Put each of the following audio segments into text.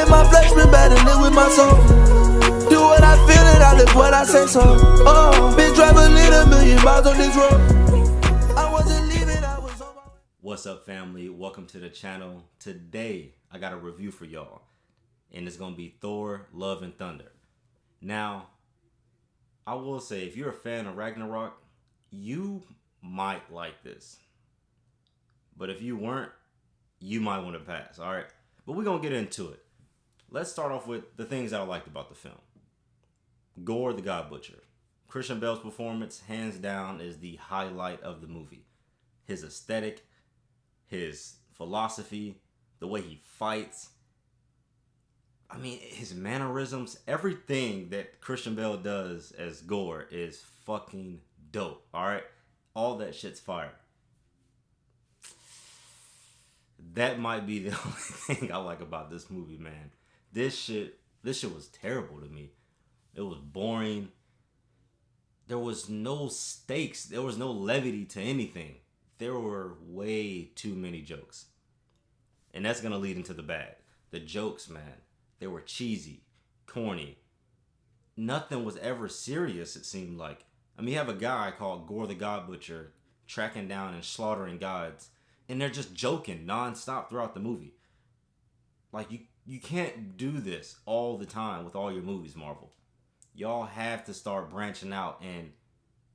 in my flesh, been battling with my soul. Do what I feel and I live what I say so. Oh, been traveling 1,000,000 miles on this road. I wasn't leaving, I was on my way. What's up, family? Welcome to the channel. Today, I got a review for y'all. And it's going to be Thor, Love and Thunder. Now, I will say, if you're a fan of Ragnarok, you might like this. But if you weren't, you might want to pass, alright? But we're going to get into it. Let's start off with the things that I liked about the film. Gore the God Butcher. Christian Bale's performance, hands down, is the highlight of the movie. His aesthetic, his philosophy, the way he fights. I mean, his mannerisms, everything that Christian Bale does as Gore is fucking dope, alright? All that shit's fire. That might be the only thing I like about this movie, man. This shit was terrible to me. It was boring. There was no stakes. There was no levity to anything. There were way too many jokes. And that's going to lead into the bad. The jokes, man, they were cheesy, corny. Nothing was ever serious, it seemed like. I mean, you have a guy called Gore the God Butcher tracking down and slaughtering gods. And they're just joking nonstop throughout the movie. Like, you can't do this all the time with all your movies, Marvel. Y'all have to start branching out and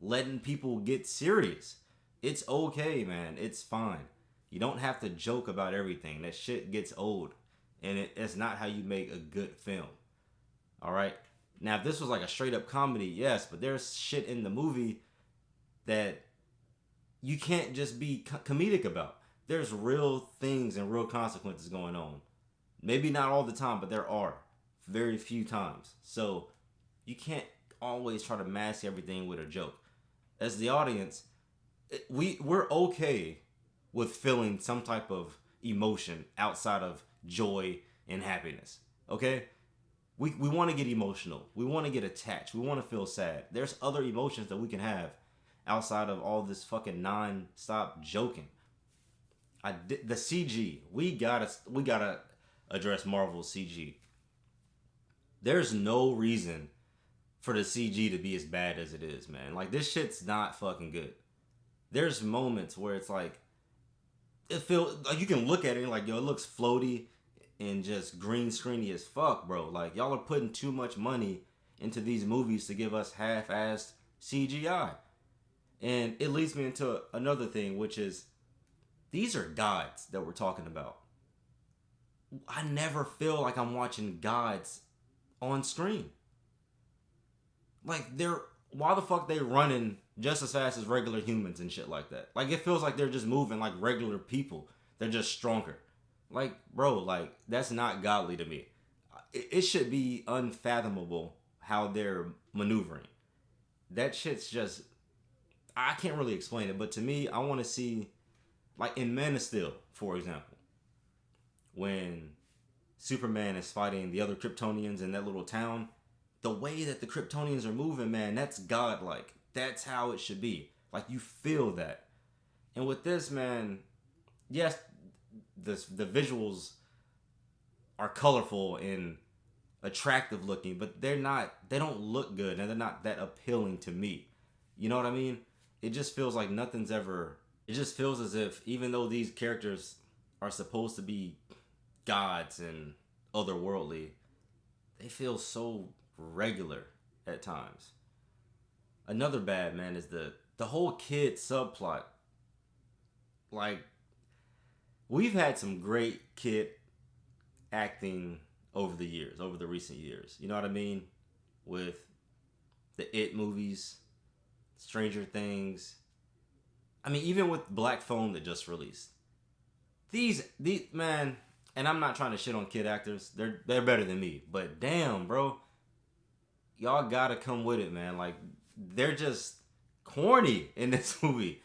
letting people get serious. It's okay, man. It's fine. You don't have to joke about everything. That shit gets old. And it's not how you make a good film. Alright? Now, if this was like a straight up comedy, yes. But there's shit in the movie that you can't just be comedic about. There's real things and real consequences going on. Maybe not all the time, but there are. Very few times. So, you can't always try to mask everything with a joke. As the audience, we're okay with feeling some type of emotion outside of joy and happiness. Okay? We want to get emotional. We want to get attached. We want to feel sad. There's other emotions that we can have outside of all this fucking non-stop joking. The CG, we gotta address Marvel's CG. There's no reason for the CG to be as bad as it is, man. Like, this shit's not fucking good. There's moments where it's like, it feels like you can look at it and like, yo, it looks floaty and just green screeny as fuck, bro. Like, y'all are putting too much money into these movies to give us half-assed CGI. And it leads me into another thing, which is, these are gods that we're talking about. I never feel like I'm watching gods on screen. Like, why the fuck they running just as fast as regular humans and shit like that? Like, it feels like they're just moving like regular people. They're just stronger. Like, bro, like, that's not godly to me. It should be unfathomable how they're maneuvering. That shit's just, I can't really explain it, but to me, I want to see, like in Man of Steel, for example, when Superman is fighting the other Kryptonians in that little town, the way that the Kryptonians are moving, man, that's godlike. That's how it should be. Like, you feel that. And with this, man, yes, the visuals are colorful and attractive looking, but they don't look good, and they're not that appealing to me. You know what I mean? It just feels like nothing's ever... It just feels as if, even though these characters are supposed to be gods and otherworldly, they feel so regular at times. Another bad, man, is the whole kid subplot. Like, we've had some great kid acting over the recent years. You know what I mean? With the It movies, Stranger Things. I mean, even with Black Phone that just released. These man, and I'm not trying to shit on kid actors. They're better than me. But damn, bro. Y'all gotta come with it, man. Like, they're just corny in this movie.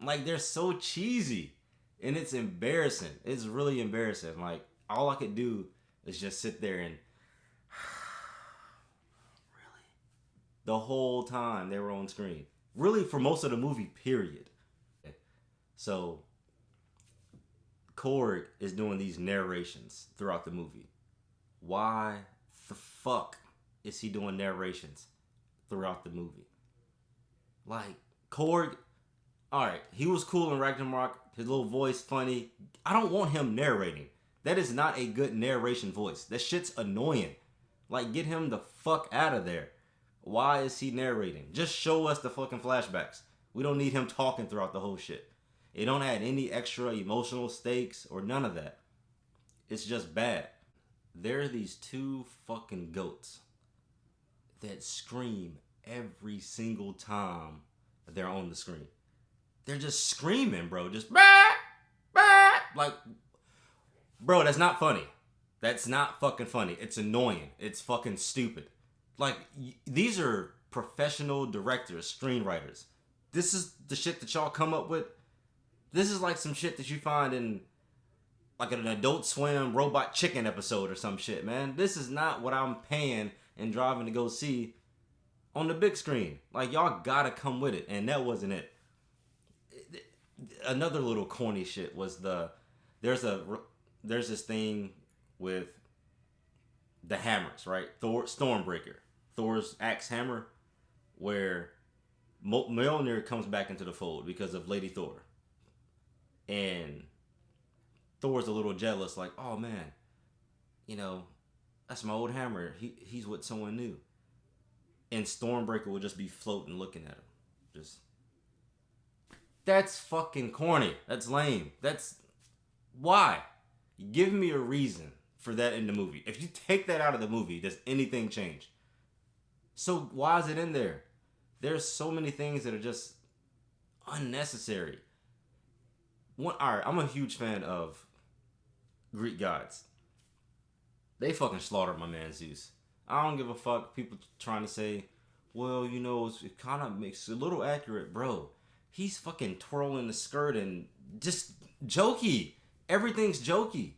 Like, they're so cheesy. And it's embarrassing. It's really embarrassing. Like, all I could do is just sit there and... Really? The whole time they were on screen. Really, for most of the movie, period. So, Korg is doing these narrations throughout the movie. why the fuck is he doing narrations throughout the movie? Like, Korg, alright, he was cool in Ragnarok, his little voice funny. I don't want him narrating. That is not a good narration voice. That shit's annoying. Like, get him the fuck out of there. Why is he narrating? Just show us the fucking flashbacks. We don't need him talking throughout the whole shit. It don't add any extra emotional stakes or none of that. It's just bad. There are these two fucking goats that scream every single time they're on the screen. They're just screaming, bro. Just bah, bah. Like, bro, that's not funny. That's not fucking funny. It's annoying. It's fucking stupid. Like, these are professional directors, screenwriters. This is the shit that y'all come up with. This is like some shit that you find in like an Adult Swim Robot Chicken episode or some shit, man. This is not what I'm paying and driving to go see on the big screen. Like, y'all gotta come with it, and that wasn't it. Another little corny shit was there's this thing with the hammers, right? Stormbreaker, Thor's axe hammer, where Mjolnir comes back into the fold because of Lady Thor. And Thor's a little jealous, like, oh man, you know, that's my old hammer. He's with someone new. And Stormbreaker will just be floating looking at him. Just, that's fucking corny. That's lame. That's, why? Give me a reason for that in the movie. If you take that out of the movie, does anything change? So why is it in there? There's so many things that are just unnecessary. Alright, I'm a huge fan of Greek gods. They fucking slaughtered my man Zeus. I don't give a fuck. People trying to say, well, you know, it kind of makes it a little accurate, bro. He's fucking twirling the skirt and just jokey. Everything's jokey.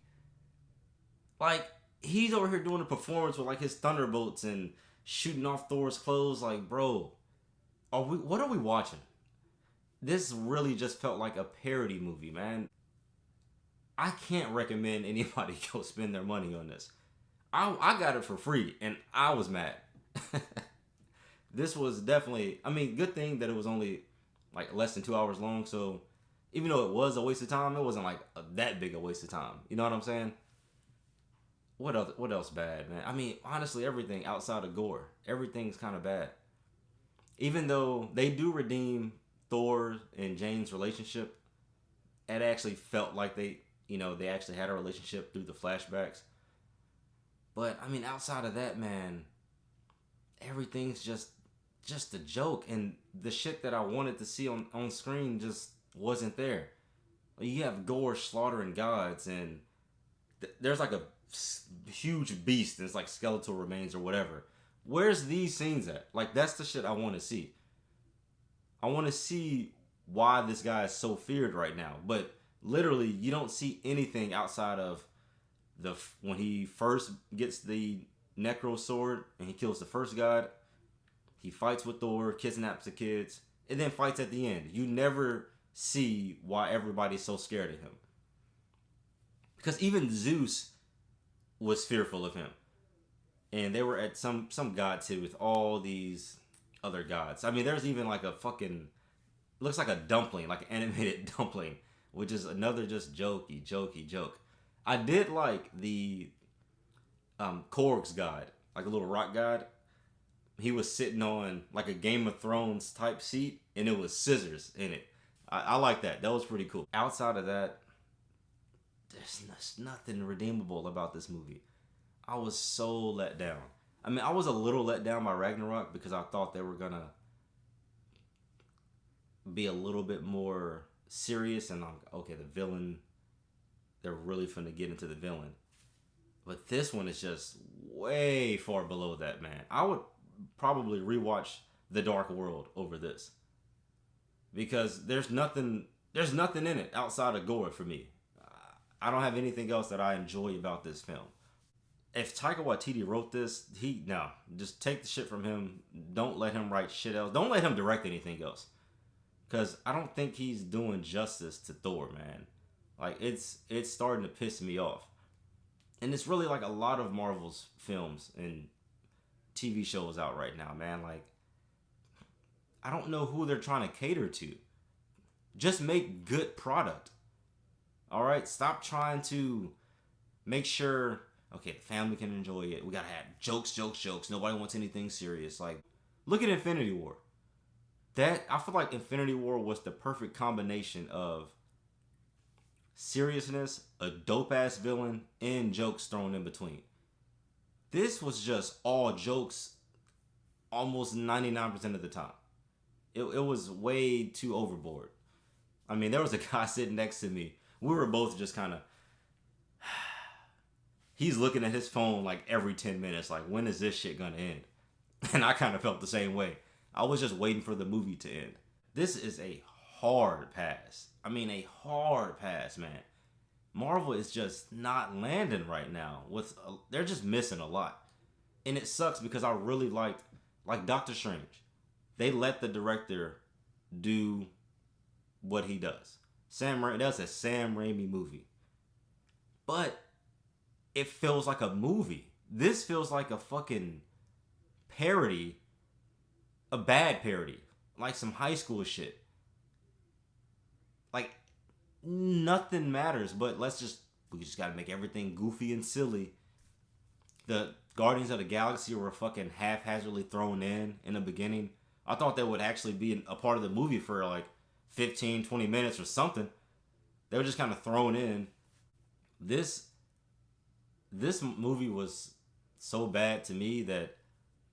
Like, he's over here doing a performance with like his thunderbolts and shooting off Thor's clothes. Like, bro, what are we watching? This really just felt like a parody movie, man. I can't recommend anybody go spend their money on this. I got it for free, and I was mad. This was definitely, I mean, good thing that it was only like less than 2 hours long, so even though it was a waste of time, it wasn't like that big a waste of time. You know what I'm saying? What else bad, man? I mean, honestly, everything outside of gore, everything's kind of bad. Even though they do redeem Thor and Jane's relationship, it actually felt like they actually had a relationship through the flashbacks. But I mean, outside of that, man, everything's just a joke, and the shit that I wanted to see on screen just wasn't there. You have gore slaughtering gods, and there's like a huge beast, and it's like skeletal remains or whatever. Where's these scenes at? Like, that's the shit I want to see. I want to see why this guy is so feared right now. But literally, you don't see anything outside of when he first gets the Necro sword and he kills the first god. He fights with Thor, kidnaps the kids, and then fights at the end. You never see why everybody's so scared of him. Because even Zeus was fearful of him. And they were at some god too with all these other gods. I mean, there's even like a fucking, looks like a dumpling, like an animated dumpling, which is another just jokey joke. I did like the Korg's god, like a little rock god. He was sitting on like a Game of Thrones type seat, and it was scissors in it. I like that. That was pretty cool. Outside of that, there's nothing redeemable about this movie. I was so let down. I mean, I was a little let down by Ragnarok because I thought they were gonna be a little bit more serious and okay, the villain, they're really finna get into the villain. But this one is just way far below that, man. I would probably rewatch The Dark World over this. Because there's nothing in it outside of gore for me. I don't have anything else that I enjoy about this film. If Taika Waititi wrote this, just take the shit from him. Don't let him write shit else. Don't let him direct anything else. Because I don't think he's doing justice to Thor, man. Like, it's starting to piss me off. And it's really like a lot of Marvel's films and TV shows out right now, man. Like, I don't know who they're trying to cater to. Just make good product. All right? Stop trying to make sure, okay, the family can enjoy it. We gotta have jokes, jokes, jokes. Nobody wants anything serious. Like, look at Infinity War. I feel like Infinity War was the perfect combination of seriousness, a dope ass villain, and jokes thrown in between. This was just all jokes almost 99% of the time. It was way too overboard. I mean, there was a guy sitting next to me. We were both just kind of, he's looking at his phone like every 10 minutes, like, when is this shit gonna end? And I kind of felt the same way. I was just waiting for the movie to end. This is a hard pass. I mean, a hard pass, man. Marvel is just not landing right now. They're just missing a lot. And it sucks because I really liked, like Doctor Strange. They let the director do what he does. That's a Sam Raimi movie. But it feels like a movie. This feels like a fucking parody. A bad parody. Like some high school shit. Like, nothing matters, but we just gotta make everything goofy and silly. The Guardians of the Galaxy were fucking haphazardly thrown in the beginning. I thought that would actually be a part of the movie for like 15, 20 minutes or something. They were just kind of thrown in. This movie was so bad to me that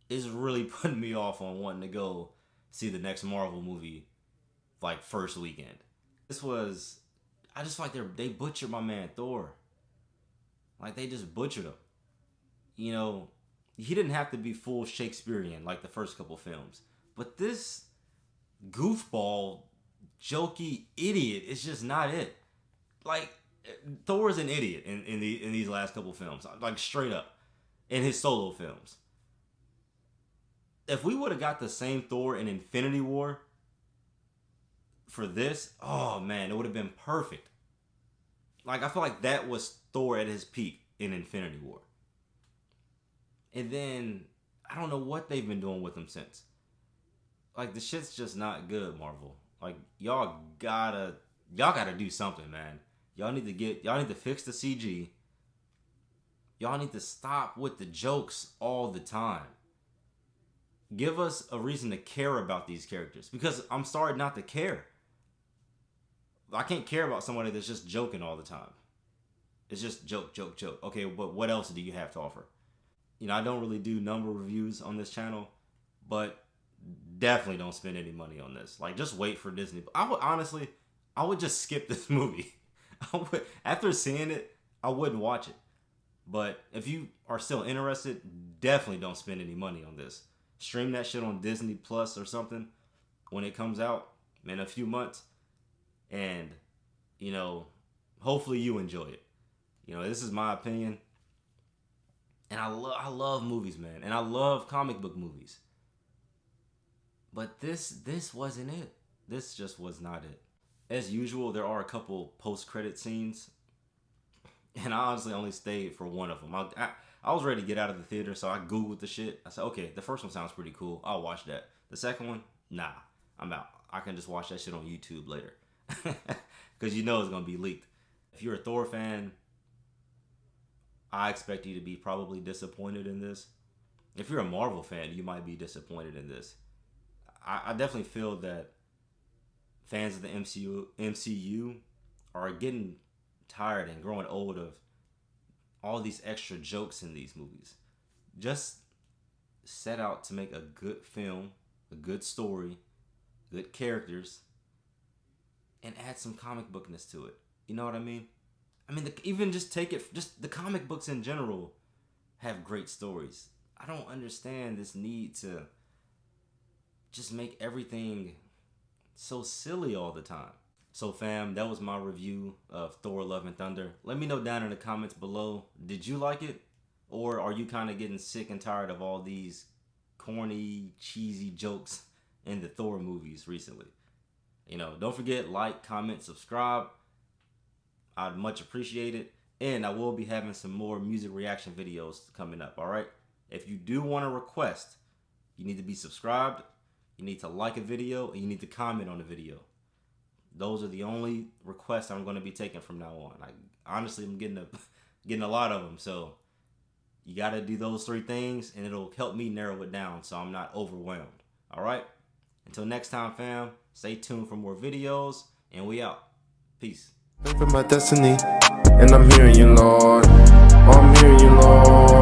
it's really putting me off on wanting to go see the next Marvel movie like first weekend. I just feel like they butchered my man Thor. Like, they just butchered him. You know, he didn't have to be full Shakespearean like the first couple films. But this goofball, jokey idiot is just not it. Like, Thor is an idiot in these last couple films. Like, straight up. In his solo films. If we would have got the same Thor in Infinity War for this, oh man, it would have been perfect. Like, I feel like that was Thor at his peak in Infinity War. And then I don't know what they've been doing with him since. Like, the shit's just not good, Marvel. Like, y'all gotta do something, man. Y'all need to fix the CG. Y'all need to stop with the jokes all the time. Give us a reason to care about these characters, because I'm starting not to care. I can't care about somebody that's just joking all the time. It's just joke, joke, joke. Okay, but what else do you have to offer? You know, I don't really do number reviews on this channel, but definitely don't spend any money on this. Like, just wait for Disney. I would just skip this movie. After seeing it, I wouldn't watch it. But if you are still interested, definitely don't spend any money on this. Stream that shit on Disney Plus or something when it comes out in a few months. And, you know, hopefully you enjoy it. You know, this is my opinion. And I love movies, man. And I love comic book movies. But this wasn't it. This just was not it. As usual, there are a couple post-credit scenes. And I honestly only stayed for one of them. I was ready to get out of the theater, so I Googled the shit. I said, okay, the first one sounds pretty cool. I'll watch that. The second one, nah, I'm out. I can just watch that shit on YouTube later. Because you know it's going to be leaked. If you're a Thor fan, I expect you to be probably disappointed in this. If you're a Marvel fan, you might be disappointed in this. I definitely feel that fans of the MCU are getting tired and growing old of all these extra jokes in these movies. Just set out to make a good film, a good story, good characters, and add some comic bookness to it. You know what I mean? I mean, even just take it, just the comic books in general have great stories. I don't understand this need to just make everything so silly all the time. So fam, that was my review of Thor Love and Thunder. Let me know down in the comments below. Did you like it? Or are you kind of getting sick and tired of all these corny, cheesy jokes in the Thor movies recently? You know, don't forget, like, comment, subscribe. I'd much appreciate it. And I will be having some more music reaction videos coming up, all right? If you do want to request, you need to be subscribed, you need to like a video, and you need to comment on the video. Those are the only requests I'm going to be taking from now on. Honestly, I'm getting a lot of them, so you got to do those 3 things, and it'll help me narrow it down so I'm not overwhelmed, all right? Until next time, fam, stay tuned for more videos, and we out. Peace. For my destiny, and I'm hearing you, Lord. I'm hearing you, Lord.